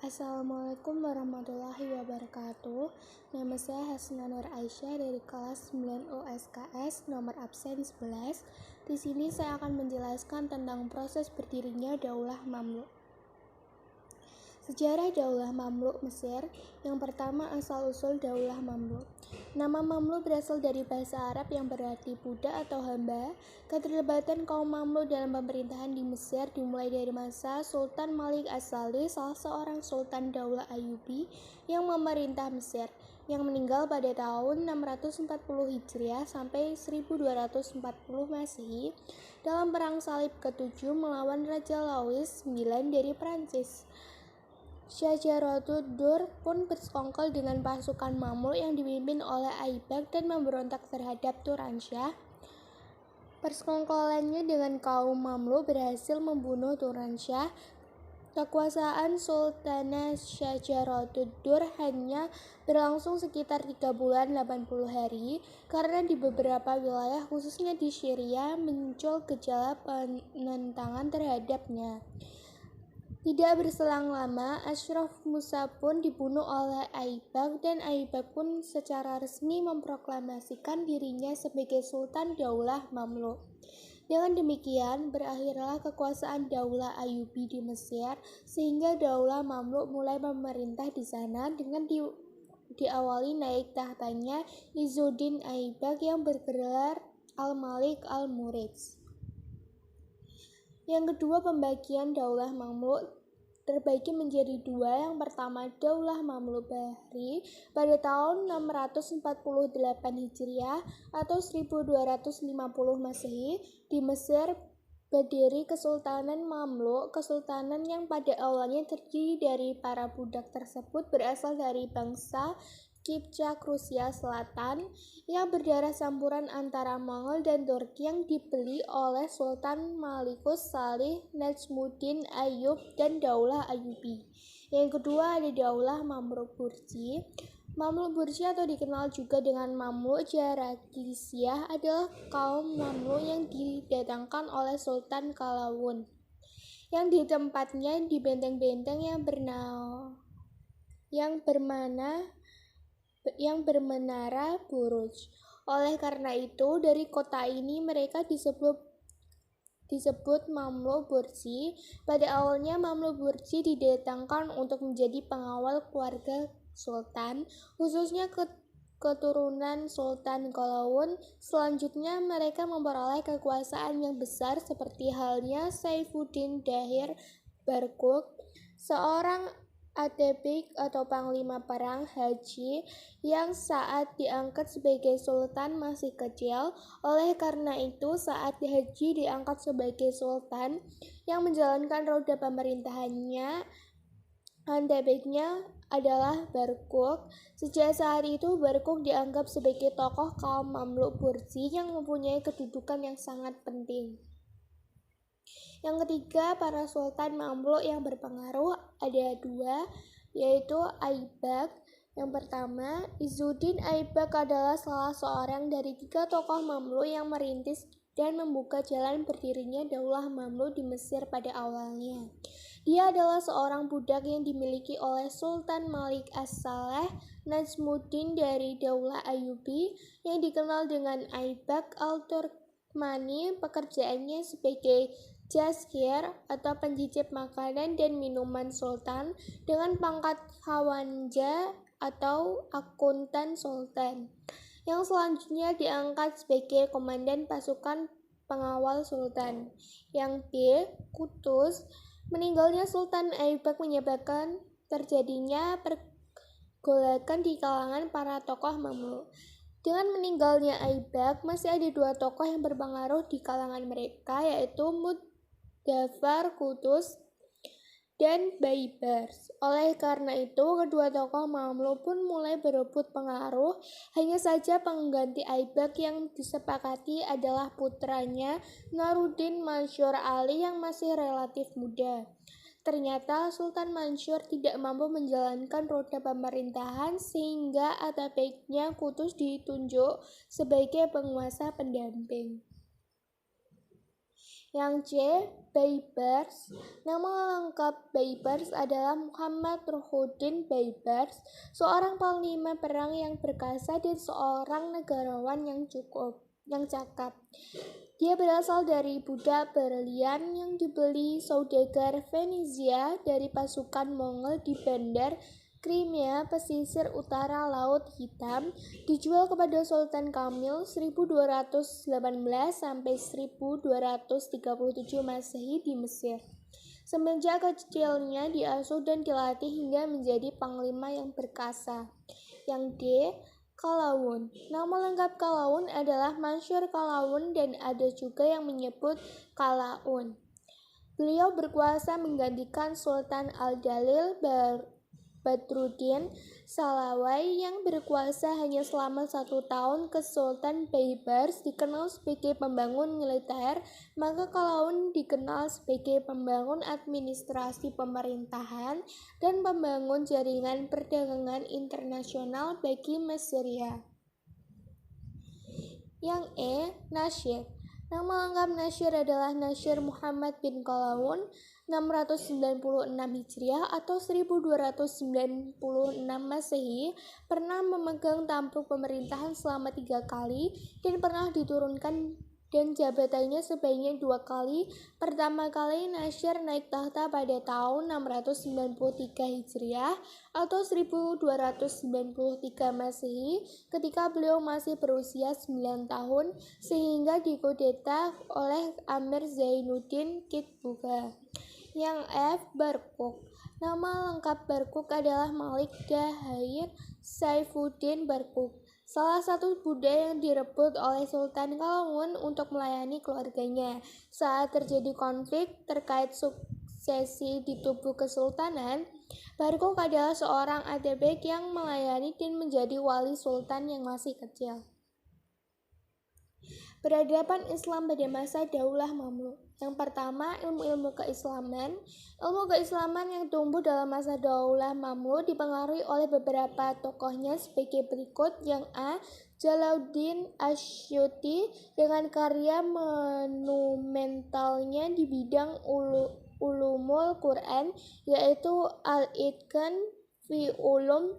Assalamualaikum warahmatullahi wabarakatuh. Nama saya Hasna Nur Aisyah dari kelas 9 USKS nomor absen 11. Di sini saya akan menjelaskan tentang proses berdirinya Daulah Mamluk. Sejarah Daulah Mamluk Mesir. Yang pertama, asal-usul Daulah Mamluk. Nama Mamluk berasal dari bahasa Arab yang berarti budak atau hamba. Keterlibatan kaum Mamluk dalam pemerintahan di Mesir dimulai dari masa Sultan Malik As-Salih, salah seorang Sultan Daulah Ayyubi yang memerintah Mesir, yang meninggal pada tahun 640 Hijriah sampai 1240 Masehi dalam Perang Salib ke-7 melawan Raja Louis IX dari Prancis. Syajaratud Dur pun bersekongkol dengan pasukan Mamluk yang dipimpin oleh Aibak dan memberontak terhadap Turansyah. Persekongkolannya dengan kaum Mamluk berhasil membunuh Turansyah. Kekuasaan Sultanah Syajaratud Dur hanya berlangsung sekitar 3 bulan 80 hari karena di beberapa wilayah khususnya di Syria muncul gejala penentangan terhadapnya. Tidak berselang lama, Ashraf Musa pun dibunuh oleh Aibak dan Aibak pun secara resmi memproklamasikan dirinya sebagai Sultan Daulah Mamluk. Dengan demikian, berakhirlah kekuasaan Daulah Ayyubi di Mesir, sehingga Daulah Mamluk mulai memerintah di sana dengan diawali naik tahtanya Izzuddin Aibak yang bergelar Al-Malik Al-Muridz. Yang kedua, pembagian Daulah Mamluk terbagi menjadi dua. Yang pertama, Daulah Mamluk Bahri pada tahun 648 Hijriah atau 1250 Masehi di Mesir berdiri Kesultanan Mamluk. Kesultanan yang pada awalnya terdiri dari para budak tersebut berasal dari bangsa Kipchak Rusia Selatan yang berdarah campuran antara Mongol dan Turki yang dibeli oleh Sultan Malikus Salih Najmuddin Ayyub dan Daulah Ayyubi. Yang kedua ada Daulah Mamluk Burji. Mamluk Burji atau dikenal juga dengan Mamluk Jarakisiyah adalah kaum Mamluk yang didatangkan oleh Sultan Qalawun yang ditempatnya di benteng-benteng yang bermenara Buruj. Oleh karena itu, dari kota ini mereka disebut Mamluk Burji. Pada awalnya Mamluk Burji didatangkan untuk menjadi pengawal keluarga Sultan, khususnya keturunan Sultan Qalawun. Selanjutnya mereka memperoleh kekuasaan yang besar seperti halnya Saifuddin Dahir Barkuk, seorang Atebik atau panglima perang haji yang saat diangkat sebagai sultan masih kecil. Oleh karena itu, saat haji diangkat sebagai sultan yang menjalankan roda pemerintahannya, Atebiknya adalah Barkuk. Sejak saat itu, Barkuk dianggap sebagai tokoh kaum Mamluk Burji yang mempunyai kedudukan yang sangat penting. Yang ketiga, para sultan Mamluk yang berpengaruh ada dua, yaitu Aibak. Yang pertama, Izzuddin Aibak adalah salah seorang dari 3 tokoh Mamluk yang merintis dan membuka jalan berdirinya Daulah Mamluk di Mesir pada awalnya. Dia adalah seorang budak yang dimiliki oleh Sultan Malik As-Saleh Najmuddin dari Daulah Ayyubi yang dikenal dengan Aibak Al-Turkmani. Pekerjaannya sebagai jazir atau pencicip makanan dan minuman sultan dengan pangkat khawanja atau akuntan sultan, yang selanjutnya diangkat sebagai komandan pasukan pengawal sultan. Yang B. Kutus. Meninggalnya Sultan Aibak menyebabkan terjadinya pergolakan di kalangan para tokoh Mamluk. Dengan meninggalnya Aibak, masih ada 2 tokoh yang berpengaruh di kalangan mereka, yaitu Mudaffar Kutus dan Baibars. Oleh karena itu, kedua tokoh Mamluk pun mulai berebut pengaruh. Hanya saja pengganti Aibak yang disepakati adalah putranya Nuruddin Mansur Ali yang masih relatif muda. Ternyata Sultan Mansur tidak mampu menjalankan roda pemerintahan sehingga Atabeknya Kutus ditunjuk sebagai penguasa pendamping. Yang C. Baibars. Nama lengkap Baibars adalah Muhammad Ruhuddin Baibars, seorang panglima perang yang perkasa dan seorang negarawan yang cakap. Dia berasal dari budak berlian yang dibeli saudagar Venezia dari pasukan Mongol di bandar Crimea, pesisir utara Laut Hitam, dijual kepada Sultan Kamil 1218 sampai 1237 Masehi di Mesir. Semenjak kecilnya diasuh dan dilatih hingga menjadi panglima yang perkasa. Yang D. Qalawun. Nama lengkap Qalawun adalah Mansur Qalawun dan ada juga yang menyebut Qalaun. Beliau berkuasa menggantikan Sultan Al-Dalil Badruddin Salawai yang berkuasa hanya selama 1 tahun. Sultan Baibars dikenal sebagai pembangun militer, maka Qalawun dikenal sebagai pembangun administrasi pemerintahan dan pembangun jaringan perdagangan internasional bagi Mesir. Yang E. Nasir. Nama lengkap Nasir adalah Nasir Muhammad bin Qalawun 696 Hijriah atau 1296 Masehi, pernah memegang tampuk pemerintahan selama 3 kali dan pernah diturunkan dan jabatannya sebanyak 2 kali. Pertama kali Nasir naik tahta pada tahun 693 Hijriah atau 1293 Masehi ketika beliau masih berusia 9 tahun sehingga dikudeta oleh Amir Zainuddin Kitbuga. Yang F. Barkuk. Nama lengkap Barkuk adalah Malik Dahir Saifuddin Barkuk, salah satu budak yang direbut oleh Sultan Qalawun untuk melayani keluarganya. Saat terjadi konflik terkait suksesi di tubuh kesultanan, Barkuk adalah seorang atebek yang melayani dan menjadi wali sultan yang masih kecil. Peradaban Islam pada masa Daulah Mamluk. Yang pertama, ilmu-ilmu keislaman. Ilmu keislaman yang tumbuh dalam masa Daulah Mamluk dipengaruhi oleh beberapa tokohnya sebagai berikut. Yang A. Jalaluddin Asyuti dengan karya monumentalnya di bidang ulumul Quran, yaitu Al-Itqan fi Ulum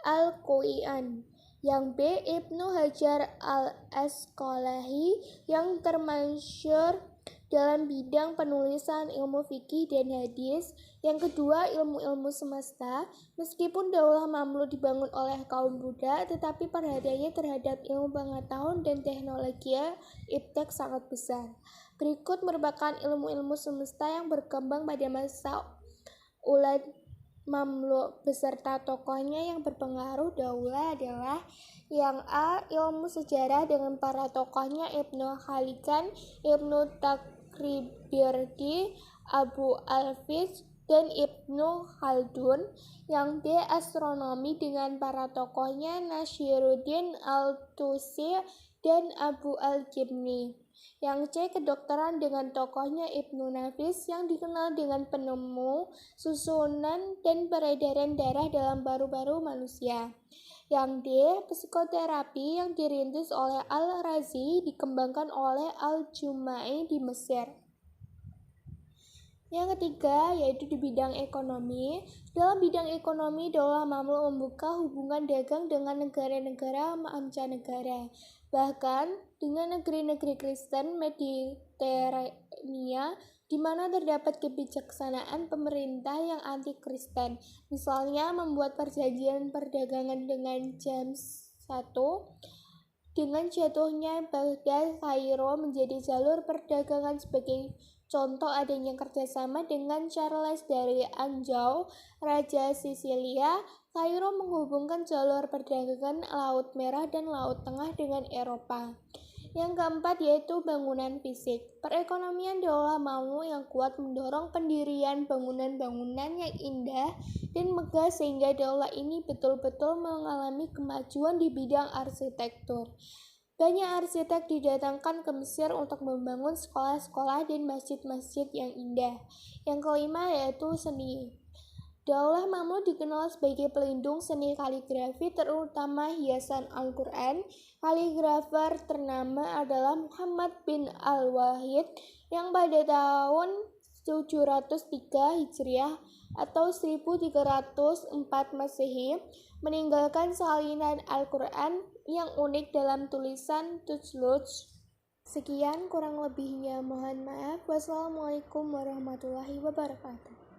Al-Quran. Yang B. Ibnu Hajar al-Asqalani yang termasyhur dalam bidang penulisan ilmu fikih dan hadis. Yang kedua, ilmu-ilmu semesta. Meskipun Daulah Mamluk dibangun oleh kaum budak, tetapi perhatiannya terhadap ilmu pengetahuan dan teknologi iptek sangat besar. Berikut merupakan ilmu-ilmu semesta yang berkembang pada masa Ulad Mamluk beserta tokohnya yang berpengaruh Daulah adalah: yang A. Ilmu sejarah dengan para tokohnya Ibnu Khaldun, Ibnu Takribirdi, Abu Al-Fis, dan Ibnu Khaldun. Yang B. Astronomi dengan para tokohnya Nasiruddin Al-Tusi dan Abu Al-Jibni. Yang C. Kedokteran dengan tokohnya Ibnu Nafis yang dikenal dengan penemu susunan dan peredaran darah dalam paru-paru manusia. Yang D. Psikoterapi yang dirintis oleh Al-Razi dikembangkan oleh Al-Jumai di Mesir. Yang ketiga, yaitu di bidang ekonomi. Dalam bidang ekonomi, Daulah Mamluk membuka hubungan dagang dengan negara-negara mancanegara, bahkan dengan negeri-negeri Kristen Mediterania, di mana terdapat kebijaksanaan pemerintah yang anti-Kristen. Misalnya, membuat perjanjian perdagangan dengan James I. Dengan jatuhnya Baghdad, Kairo menjadi jalur perdagangan. Sebagai contoh adanya kerjasama dengan Charles dari Anjou, Raja Sisilia. Kairo menghubungkan jalur perdagangan Laut Merah dan Laut Tengah dengan Eropa. Yang keempat, yaitu bangunan fisik. Perekonomian Daulah Mamluk yang kuat mendorong pendirian bangunan-bangunan yang indah dan megah sehingga daulah ini betul-betul mengalami kemajuan di bidang arsitektur. Banyak arsitek didatangkan ke Mesir untuk membangun sekolah-sekolah dan masjid-masjid yang indah. Yang kelima, yaitu seni. Daulah Mamluk dikenal sebagai pelindung seni kaligrafi, terutama hiasan Al-Quran. Kaligrafer ternama adalah Muhammad bin Al-Wahid yang pada tahun 703 Hijriah atau 1304 Masehi meninggalkan salinan Al-Quran yang unik dalam tulisan Tujluj. Sekian kurang lebihnya, mohon maaf. Wassalamualaikum warahmatullahi wabarakatuh.